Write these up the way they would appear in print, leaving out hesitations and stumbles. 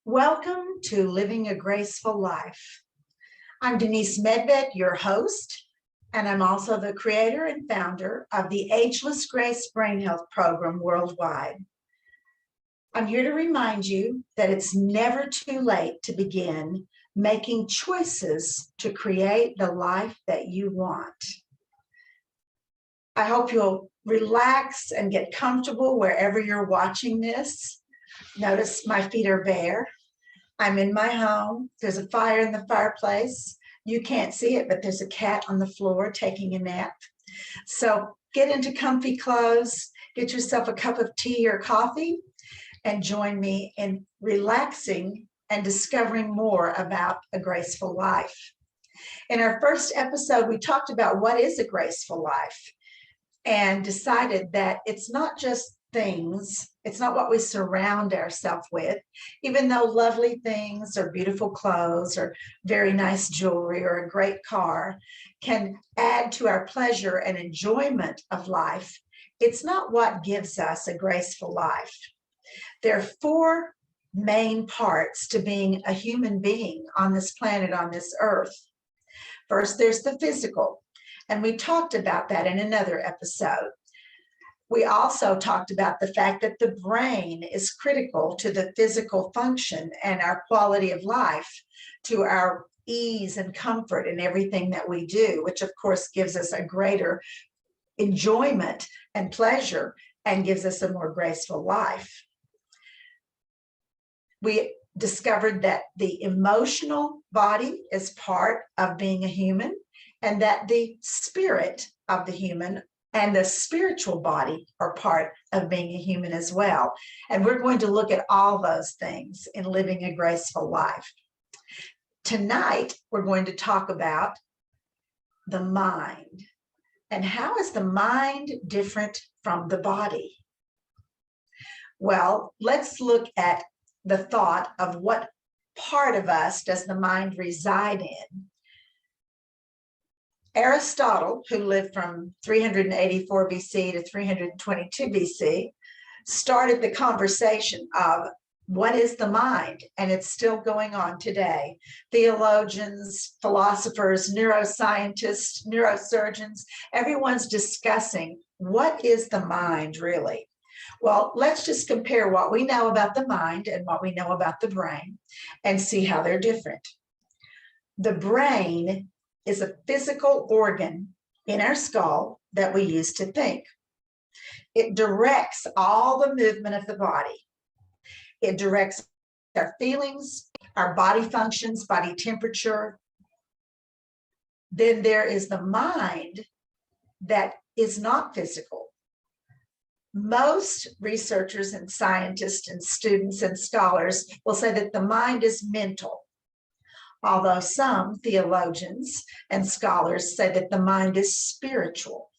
Welcome to Living a Graceful Life. I'm Denise Medved, your host, and I'm also the creator and founder of the Ageless Grace Brain Health Program worldwide. I'm here to remind you that it's never too late to begin making choices to create the life that you want. I hope you'll relax and get comfortable wherever you're watching this. Notice my feet are bare. I'm in my home. There's a fire in the fireplace. You can't see it, but there's a cat on the floor taking a nap. So get into comfy clothes, get yourself a cup of tea or coffee, and join me in relaxing and discovering more about a graceful life. In our first episode, we talked about what is a graceful life and decided that it's not just things, it's not what we surround ourselves with, even though lovely things or beautiful clothes or very nice jewelry or a great car can add to our pleasure and enjoyment of life. It's not what gives us a graceful life. There are four main parts to being a human being on this planet, on this earth. First, there's the physical, and we talked about that in another episode. We also talked about the fact that the brain is critical to the physical function and our quality of life, to our ease and comfort in everything that we do, which of course gives us a greater enjoyment and pleasure and gives us a more graceful life. We discovered that the emotional body is part of being a human, and that the spirit of the human and the spiritual body are part of being a human as well. And we're going to look at all those things in living a graceful life. Tonight, we're going to talk about the mind. And how is the mind different from the body? Well, let's look at the thought of what part of us does the mind reside in. Aristotle, who lived from 384 BC to 322 BC, started the conversation of what is the mind, and it's still going on today. Theologians, philosophers, neuroscientists, neurosurgeons, everyone's discussing what is the mind really. Well, let's just compare what we know about the mind and what we know about the brain and see how they're different. The brain is a physical organ in our skull that we use to think. It directs all the movement of the body. It directs our feelings, our body functions, body temperature. Then there is the mind that is not physical. Most researchers and scientists and students and scholars will say that the mind is mental, although some theologians and scholars say that the mind is spiritual.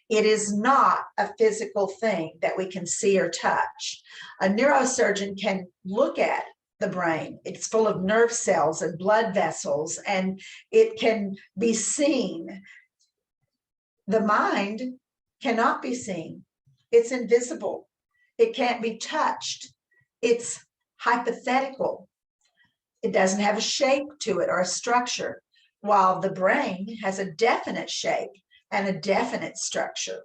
It is not a physical thing that we can see or touch. A neurosurgeon can look at the brain. It's full of nerve cells and blood vessels, and it can be seen. The mind cannot be seen. It's invisible. It can't be touched. It's hypothetical. It doesn't have a shape to it or a structure, while the brain has a definite shape and a definite structure.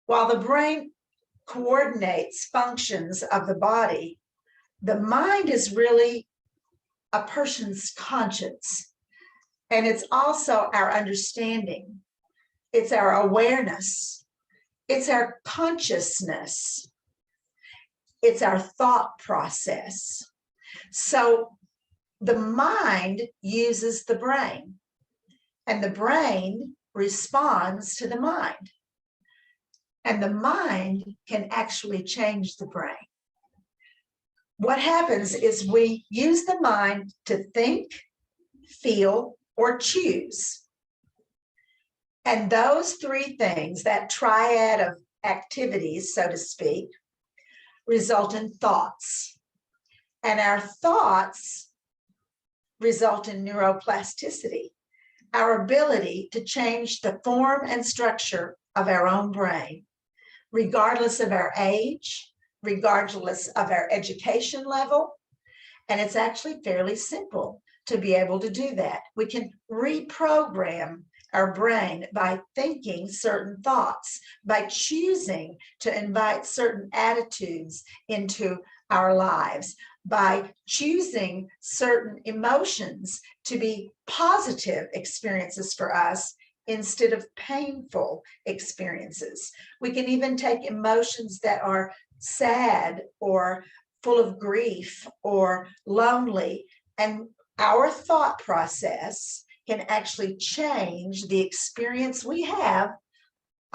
While the brain coordinates functions of the body, the mind is really a person's conscience, and it's also our understanding. It's our awareness. It's our consciousness. It's our thought process. So the mind uses the brain, and the brain responds to the mind. And the mind can actually change the brain. What happens is we use the mind to think, feel, or choose. And those three things, that triad of activities, so to speak, result in thoughts. And our thoughts result in neuroplasticity, our ability to change the form and structure of our own brain, regardless of our age, regardless of our education level. And it's actually fairly simple to be able to do that. We can reprogram our brain by thinking certain thoughts, by choosing to invite certain attitudes into our lives, by choosing certain emotions to be positive experiences for us instead of painful experiences. We can even take emotions that are sad or full of grief or lonely, and our thought process can actually change the experience we have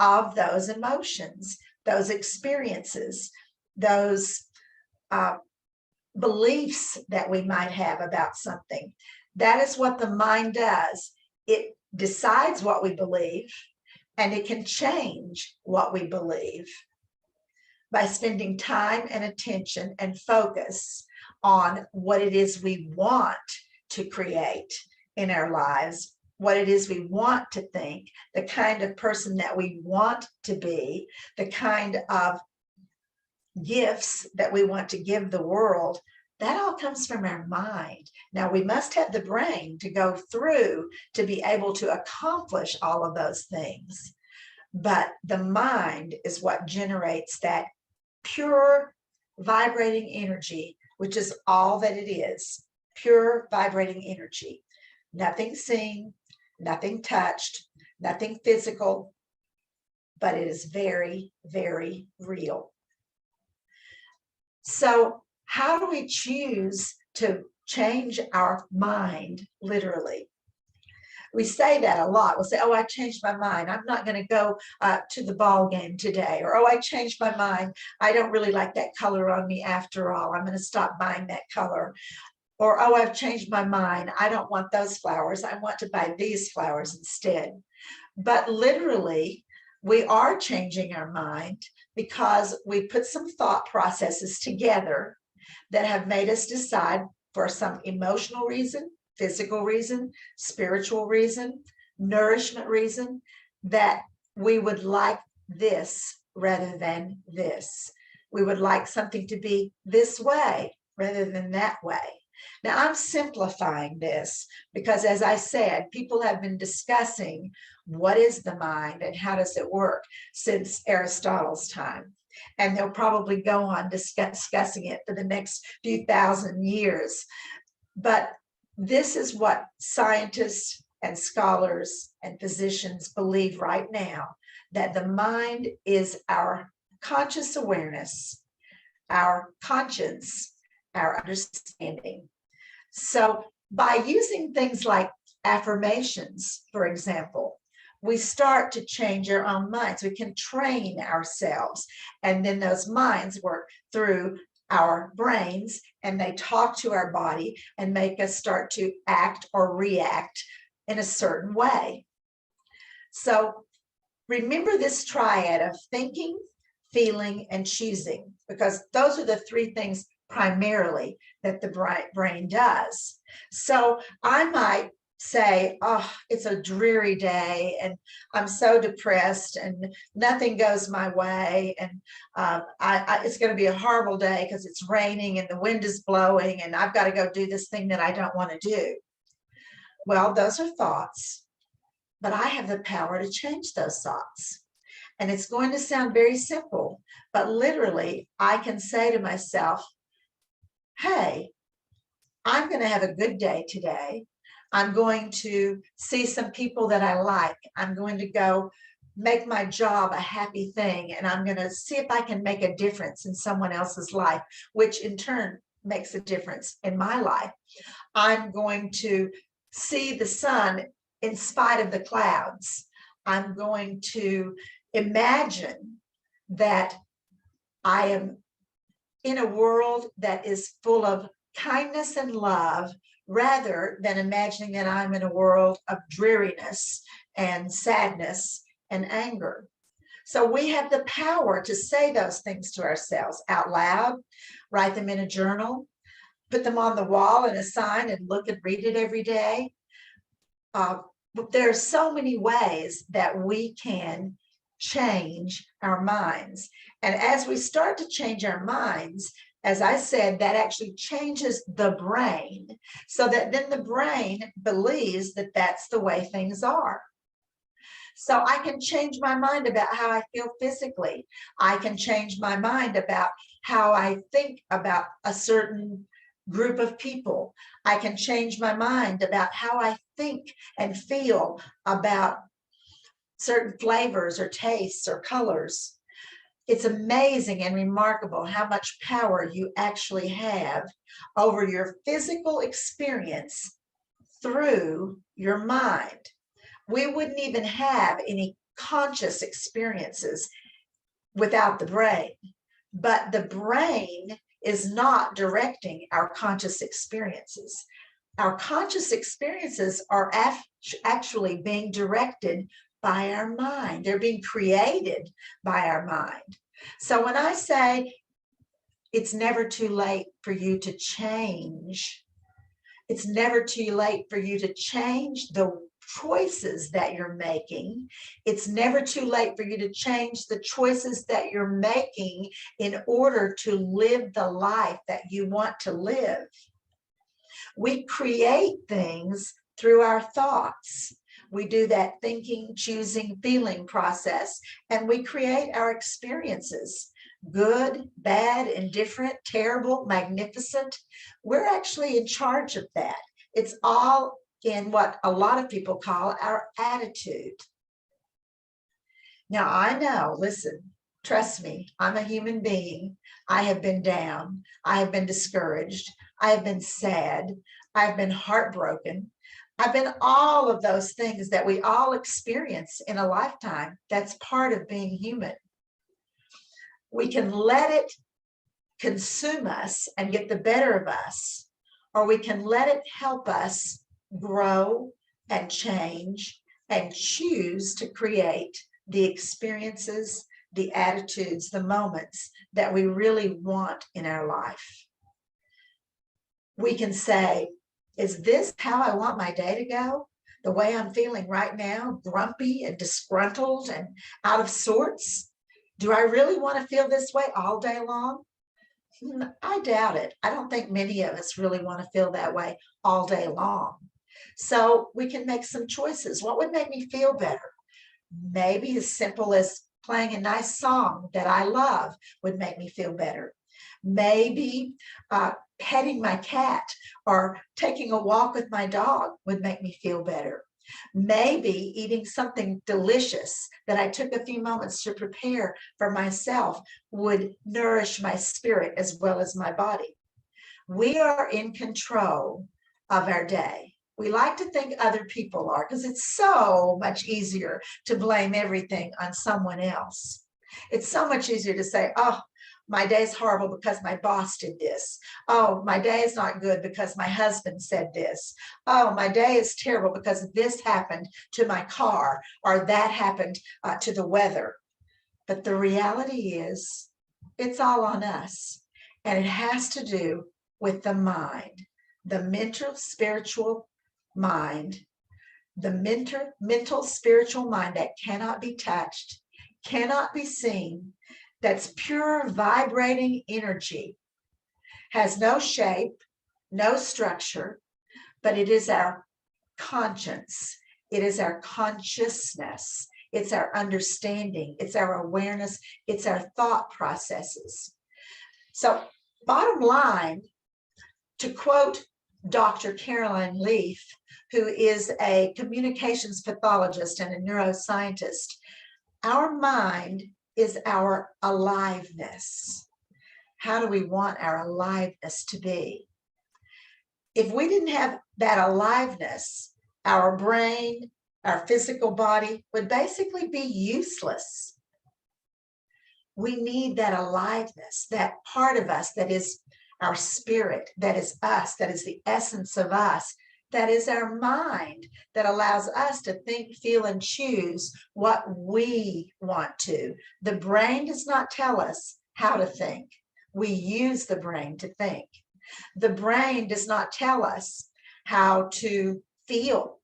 of those emotions, those experiences, those beliefs that we might have about something. That is what the mind does. It decides what we believe, and it can change what we believe by spending time and attention and focus on what it is we want to create in our lives, what it is we want to think, the kind of person that we want to be, the kind of gifts that we want to give the world. That all comes from our mind. Now, we must have the brain to go through to be able to accomplish all of those things. But the mind is what generates that pure vibrating energy, which is all that it is, pure vibrating energy. Nothing seen, nothing touched, nothing physical, but it is very, very real. So how do we choose to change our mind literally? We say that a lot. We'll say, oh, I changed my mind. I'm not going to go to the ball game today. Or, oh, I changed my mind. I don't really like that color on me after all. I'm going to stop buying that color. Or, oh, I've changed my mind. I don't want those flowers. I want to buy these flowers instead. But literally, we are changing our mind because we put some thought processes together that have made us decide for some emotional reason, physical reason, spiritual reason, nourishment reason, that we would like this rather than this. We would like something to be this way rather than that way. Now, I'm simplifying this because, as I said, people have been discussing what is the mind and how does it work since Aristotle's time. And they'll probably go on discussing it for the next few thousand years. But this is what scientists and scholars and physicians believe right now, that the mind is our conscious awareness, our conscience, our understanding. So by using things like affirmations, for example, we start to change our own minds. We can train ourselves, and then those minds work through our brains, and they talk to our body and make us start to act or react in a certain way. So remember this triad of thinking, feeling, and choosing, because those are the three things primarily that the brain does. So I might say, oh, it's a dreary day and I'm so depressed and nothing goes my way, and it's going to be a horrible day because it's raining and the wind is blowing and I've got to go do this thing that I don't want to do. Well, those are thoughts, but I have the power to change those thoughts. And it's going to sound very simple, but literally I can say to myself, hey, I'm going to have a good day today. I'm going to see some people that I like. I'm going to go make my job a happy thing, and I'm going to see if I can make a difference in someone else's life, which in turn makes a difference in my life. I'm going to see the sun in spite of the clouds. I'm going to imagine that I am in a world that is full of kindness and love, rather than imagining that I'm in a world of dreariness and sadness and anger. So we have the power to say those things to ourselves out loud, write them in a journal, put them on the wall in a sign and look and read it every day. There are so many ways that we can change our minds. And as we start to change our minds, as I said, that actually changes the brain, so that then the brain believes that that's the way things are. So I can change my mind about how I feel physically. I can change my mind about how I think about a certain group of people. I can change my mind about how I think and feel about certain flavors or tastes or colors. It's amazing and remarkable how much power you actually have over your physical experience through your mind. We wouldn't even have any conscious experiences without the brain, but the brain is not directing our conscious experiences. Our conscious experiences are actually being directed by our mind. They're being created by our mind. So when I say it's never too late for you to change, it's never too late for you to change the choices that you're making. It's never too late for you to change the choices that you're making in order to live the life that you want to live. We create things through our thoughts. We do that thinking, choosing, feeling process, and we create our experiences. Good, bad, indifferent, terrible, magnificent. We're actually in charge of that. It's all in what a lot of people call our attitude. Now, I know, listen, trust me, I'm a human being. I have been down. I have been discouraged. I have been sad. I've been heartbroken. I've been all of those things that we all experience in a lifetime. That's part of being human. We can let it consume us and get the better of us, or we can let it help us grow and change and choose to create the experiences, the attitudes, the moments that we really want in our life. We can say, is this how I want my day to go? The way I'm feeling right now, grumpy and disgruntled and out of sorts? Do I really want to feel this way all day long? I doubt it. I don't think many of us really want to feel that way all day long. So we can make some choices. What would make me feel better? Maybe as simple as playing a nice song that I love would make me feel better. Maybe petting my cat or taking a walk with my dog would make me feel better. Maybe eating something delicious that I took a few moments to prepare for myself would nourish my spirit as well as my body. We are in control of our day. We like to think other people are because it's so much easier to blame everything on someone else. It's so much easier to say, oh, my day is horrible because my boss did this. Oh, my day is not good because my husband said this. Oh, my day is terrible because this happened to my car or that happened to the weather. But the reality is it's all on us. And it has to do with the mind, the mental, spiritual mind, the mental, spiritual mind that cannot be touched, cannot be seen, that's pure vibrating energy, has no shape, no structure, but it is our conscience. It is our consciousness. It's our understanding. It's our awareness. It's our thought processes. So bottom line, to quote Dr. Caroline Leaf, who is a communications pathologist and a neuroscientist, our mind is our aliveness. How do we want our aliveness to be? If we didn't have that aliveness, our brain, our physical body would basically be useless. We need that aliveness, that part of us that is our spirit, that is us, that is the essence of us, that is our mind, that allows us to think, feel, and choose what we want to. The brain does not tell us how to think. We use the brain to think. The brain does not tell us how to feel.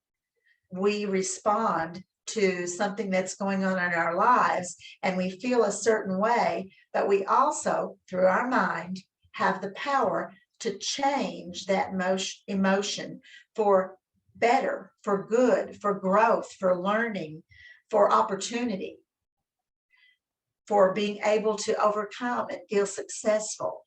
We respond to something that's going on in our lives, and we feel a certain way, but we also, through our mind, have the power to change that emotion for better, for good, for growth, for learning, for opportunity, for being able to overcome and feel successful.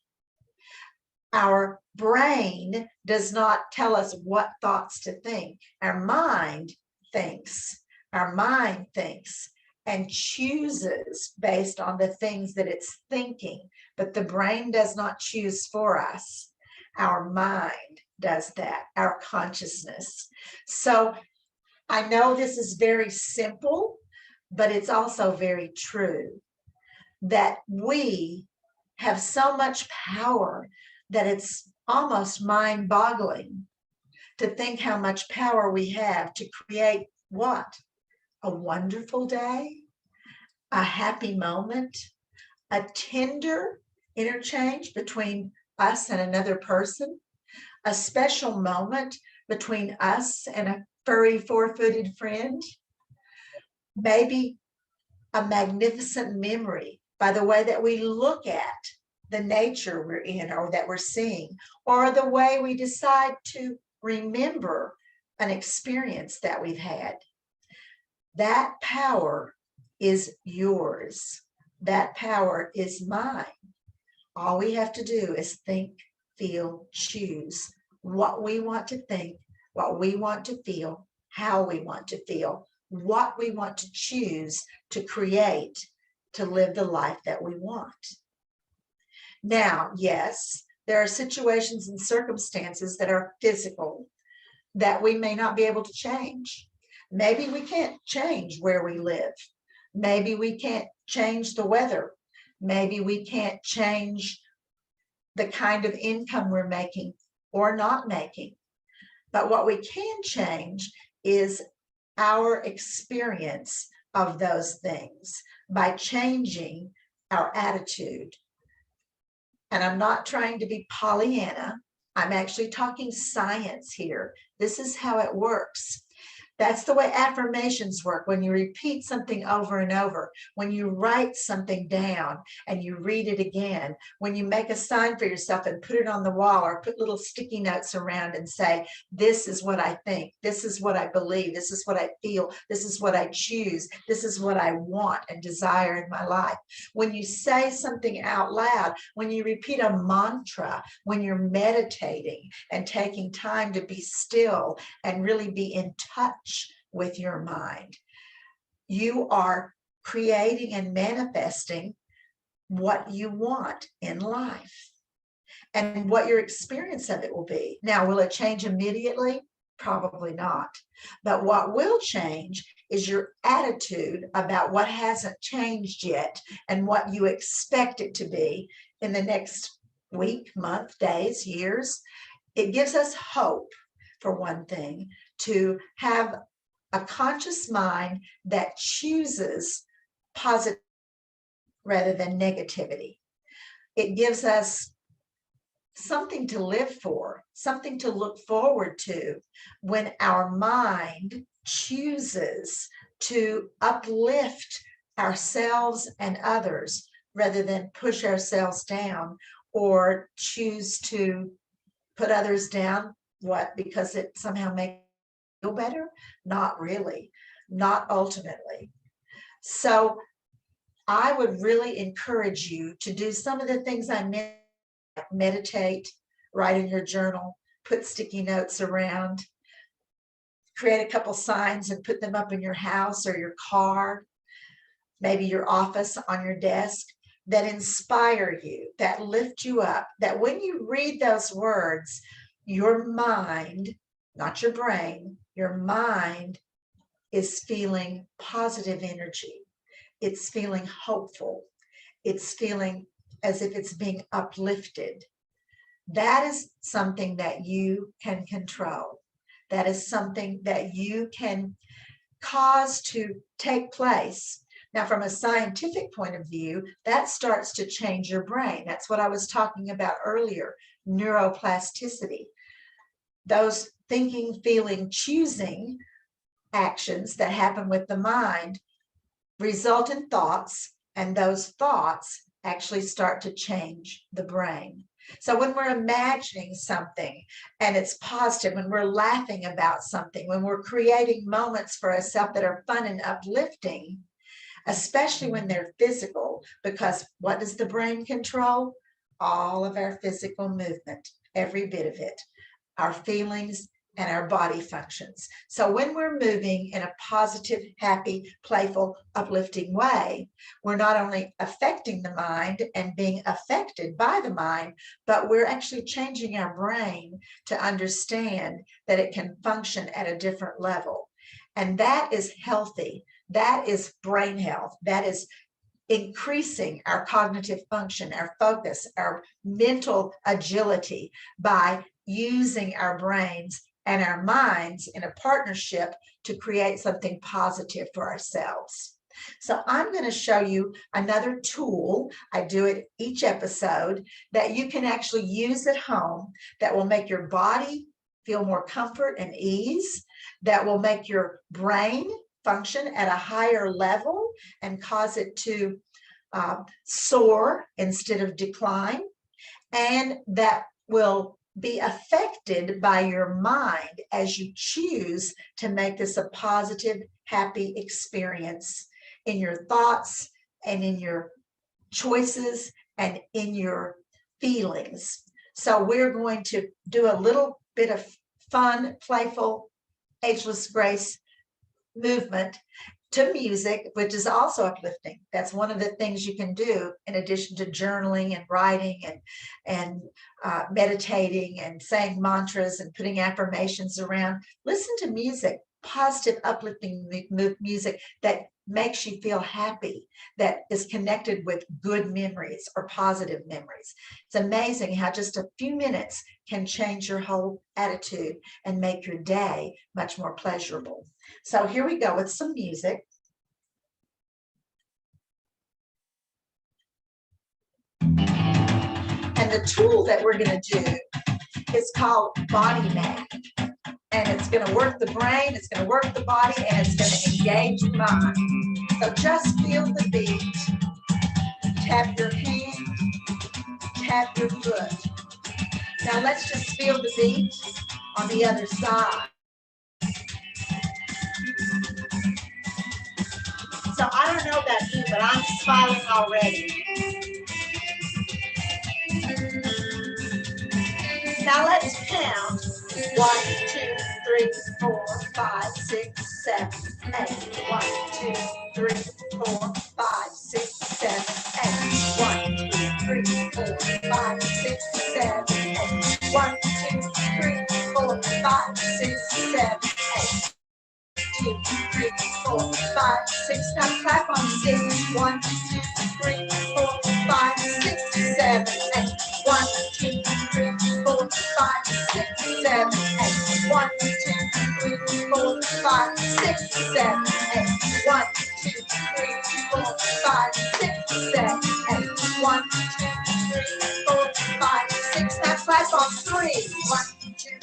Our brain does not tell us what thoughts to think. Our mind thinks. Our mind thinks and chooses based on the things that it's thinking, but the brain does not choose for us. Our mind does that, our consciousness. So I know this is very simple, but it's also very true that we have so much power that it's almost mind-boggling to think how much power we have to create what? A wonderful day, a happy moment, a tender interchange between us and another person, a special moment between us and a furry four-footed friend, maybe a magnificent memory by the way that we look at the nature we're in or that we're seeing, or the way we decide to remember an experience that we've had. That power is yours. That power is mine. All we have to do is think, feel, choose what we want to think, what we want to feel, how we want to feel, what we want to choose to create, to live the life that we want. Now, yes, there are situations and circumstances that are physical that we may not be able to change. Maybe we can't change where we live. Maybe we can't change the weather. Maybe we can't change the kind of income we're making or not making. But what we can change is our experience of those things by changing our attitude. And I'm not trying to be Pollyanna. I'm actually talking science here. This is how it works. That's the way affirmations work. When you repeat something over and over, when you write something down and you read it again, when you make a sign for yourself and put it on the wall or put little sticky notes around and say, this is what I think, this is what I believe, this is what I feel, this is what I choose, this is what I want and desire in my life. When you say something out loud, when you repeat a mantra, when you're meditating and taking time to be still and really be in touch with your mind, you are creating and manifesting what you want in life and what your experience of it will be. Now, will it change immediately? Probably not. But what will change is your attitude about what hasn't changed yet and what you expect it to be in the next week, month, days, years. It gives us hope, for one thing, to have a conscious mind that chooses positive rather than negativity. It gives us something to live for, something to look forward to when our mind chooses to uplift ourselves and others rather than push ourselves down or choose to put others down. What? Because it somehow makes you feel better? Not really, not ultimately. So I would really encourage you to do some of the things I mentioned, like meditate, write in your journal, put sticky notes around, create a couple signs and put them up in your house or your car, maybe your office, on your desk, that inspire you, that lift you up, that when you read those words, your mind, not your brain, your mind is feeling positive energy. It's feeling hopeful. It's feeling as if it's being uplifted. That is something that you can control. That is something that you can cause to take place. Now, from a scientific point of view, that starts to change your brain. That's what I was talking about earlier, neuroplasticity. Those thinking, feeling, choosing actions that happen with the mind result in thoughts, and those thoughts actually start to change the brain. So when we're imagining something and it's positive, when we're laughing about something, when we're creating moments for ourselves that are fun and uplifting, especially when they're physical, because what does the brain control? All of our physical movement, every bit of it, our feelings and our body functions. So when we're moving in a positive, happy, playful, uplifting way, we're not only affecting the mind and being affected by the mind, but we're actually changing our brain to understand that it can function at a different level. And that is healthy. That is brain health. That is increasing our cognitive function, our focus, our mental agility by using our brains and our minds in a partnership to create something positive for ourselves. So I'm going to show you another tool. I do it each episode that you can actually use at home that will make your body feel more comfort and ease, that will make your brain function at a higher level and cause it to soar instead of decline, and that will be affected by your mind as you choose to make this a positive, happy experience in your thoughts and in your choices and in your feelings. So we're going to do a little bit of fun, playful, Ageless Grace movement to music, which is also uplifting. That's one of the things you can do in addition to journaling and writing and meditating and saying mantras and putting affirmations around. Listen to music, positive, uplifting music that makes you feel happy, that is connected with good memories or positive memories. It's amazing how just a few minutes can change your whole attitude and make your day much more pleasurable. So here we go with some music. And the tool that we're going to do is called Body Map. And it's going to work the brain, it's going to work the body, and it's going to engage the mind. So just feel the beat. Tap your hand, tap your foot. Now let's just feel the beat on the other side. So I don't know about you, but I'm smiling already. Now let's count. 1, 2, 3, 4, 5, 6, 7, 8. 1, 2, 3, 4, 5, 6, 7, 8. 1, 2, 3, 4, 5, 6, 7, 8. 1, 2, 3, 4, 5, 6, 7, 8. 2, 3, 4, 5, 6. Now clap on 6. 1, 2, 3, 4, 5, 6, 7, 8. 1, 2, 3, 4, 5, 6, 7, 8. 1, 2, 3, 4, 5, 6, 7, 8. 1, 2, 3, 4, 5, 6, 7, 8. 1, 2, 3, 4, 5, 6. Now clap on 3. 1, 2,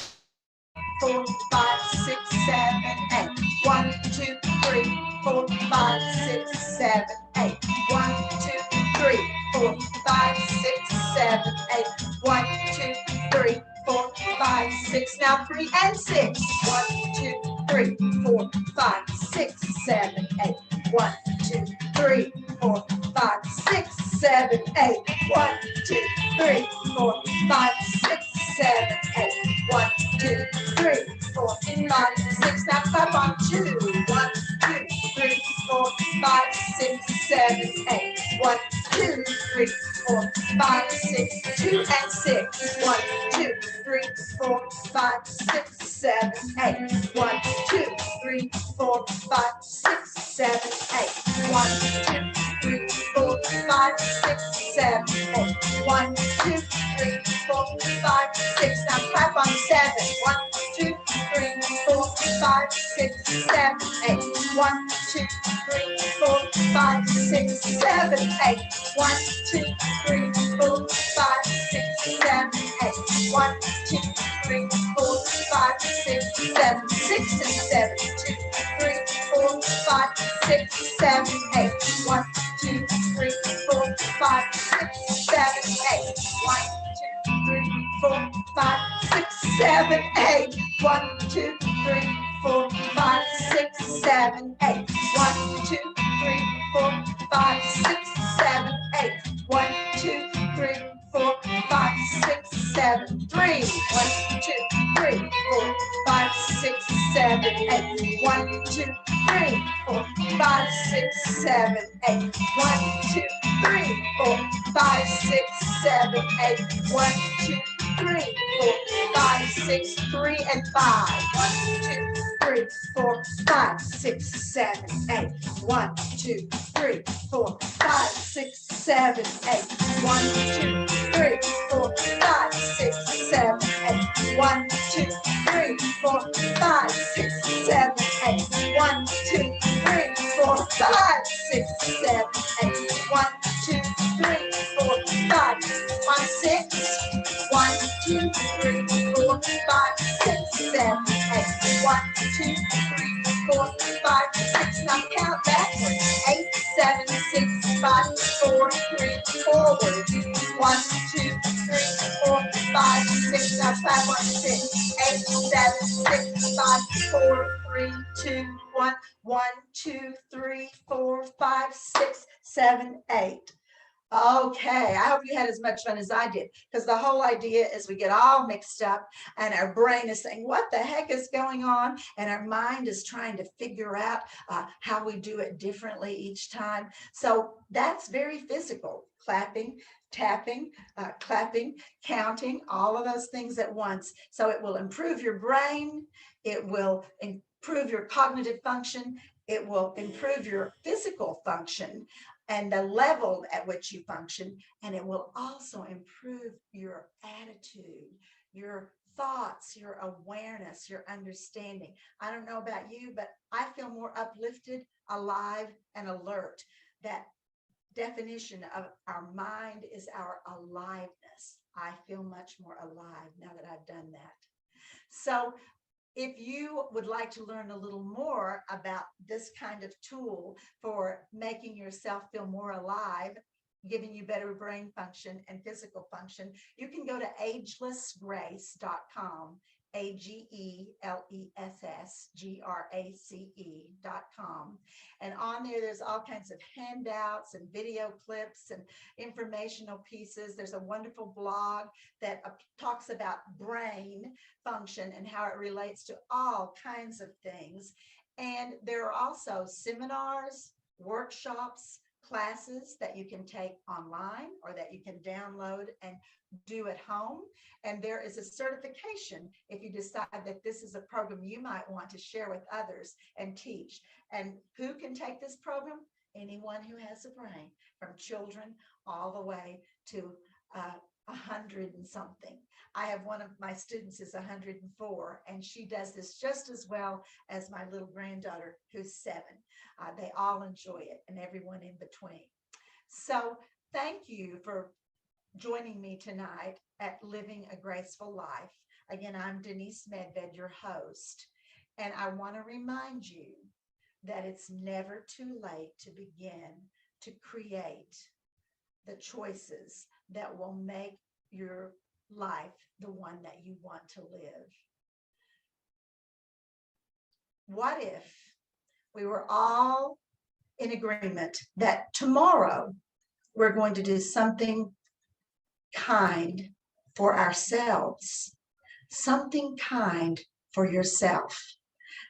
4, 5, 6, 7, 8. 1, 2, 3, 4, 5, 6, 7, 8. 1, 2, 3, 4, 5, 6, 7, 8. 1, 2, 3, 4, 5, 6. Now 3 and 6. 1, 2, 3, 4, 5, 6, 7, 8. 1, 2, 3, 4, 5, 6, 7, 8. 1, 2, 3, 4, 5, 6, 7, 8. 1, 2, 3, 4, 5, 6. Now clap on 2. 1, 2, 3, 4, 5, 6, 7, 8. 1, 2, 3, 4, 5, 6. 2 and 6. 1, 2, 3, 4, 5, 6, 7, 8. 1, 2, 3, 4, 5, 6, 7, 8. 1, 2, 3, 4, 5, 6, 7, 8. 1, 2, 3, 4, 5, 6. Now clap on 7. 1, 2, 3, 4, 5, 6, 7, 8. 1, 2, 3, 4, 5, 6, 7, 8. 1, 2, 3, 4, 5, 6, 7, 8. 1, 2, 3, 4, 5, 6, 7, 6 and 7. 2, 3, 4, 5, 6, 7, 8. 1, 2, 3, 4, 5, 6, 7, 8. 1, 2, 3, 4, 5, 6, 7, 8. 1, 2, 3, 4, 5, 6, 7, 8. 1, 2, 3, 4, 5, 6, 7, 8. 1, 2, 3, 4, 5, 6, 7, 3. 1, 2, 3, 4, 5, 6, 7, 8. 1, 2, 3, 4, 5, 6, 7, 8. 1, 2, 3, 4, 5, 6, 7, 8. 1, 2, 3, 4, 5, 6, 3 and 5. 1, 2, 3, 4, 5, 6, 7, 8. 1, 2, 3, 4, 5, 6, 7, 8. 1, 2, 3, 4, 5, 6, 7, 8. 1, 2, 3, 4, 5, 6, 7, 8. 1, 2, 3, 4, 5, 6, 7, 8. 1, 2, 3, 4, 5, 1, 6. 1, 2, 3, 4, 5, 6, 7, 8. 1, 2, 3, 4, 5, 6. Now count backwards. 8, 7, 6, 5, 4, 3, forward. 1, 2, 3, 4, 5, 6. Now clap on 6. 8, 7, 6, 5, 4, 3, 2, 1. 1, 2, 3, 4, 5, 6, 7, 8. Okay, I hope you had as much fun as I did, because the whole idea is we get all mixed up and our brain is saying, what the heck is going on? And our mind is trying to figure out how we do it differently each time. So that's very physical: clapping, tapping, clapping, counting, all of those things at once. So it will improve your brain. It will improve your cognitive function. It will improve your physical function and the level at which you function, and it will also improve your attitude, your thoughts, your awareness, your understanding. I don't know about you, but I feel more uplifted, alive, and alert. That definition of our mind is our aliveness. I feel much more alive now that I've done that. So if you would like to learn a little more about this kind of tool for making yourself feel more alive, giving you better brain function and physical function, you can go to agelessgrace.com, AGELESSGRACE.com. And on there's all kinds of handouts and video clips and informational pieces. There's a wonderful blog that talks about brain function and how it relates to all kinds of things. And there are also seminars, workshops, classes that you can take online or that you can download and do at home. And there is a certification if you decide that this is a program you might want to share with others and teach. And who can take this program? Anyone who has a brain, from children all the way to 100 and something. I have one of my students is 104, and she does this just as well as my little granddaughter who's 7. They all enjoy it, and everyone in between. So thank you for joining me tonight at Living a Graceful Life. Again, I'm Denise Medved, your host, and I want to remind you that it's never too late to begin to create the choices that will make your life the one that you want to live. What if we were all in agreement that tomorrow we're going to do something kind for ourselves, something kind for yourself?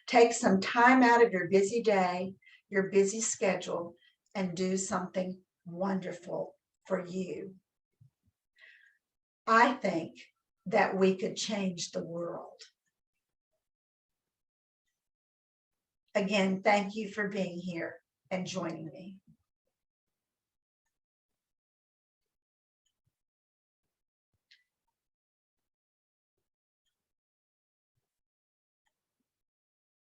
Take some time out of your busy day, your busy schedule, and do something wonderful for you. I think that we could change the world. Again, thank you for being here and joining me.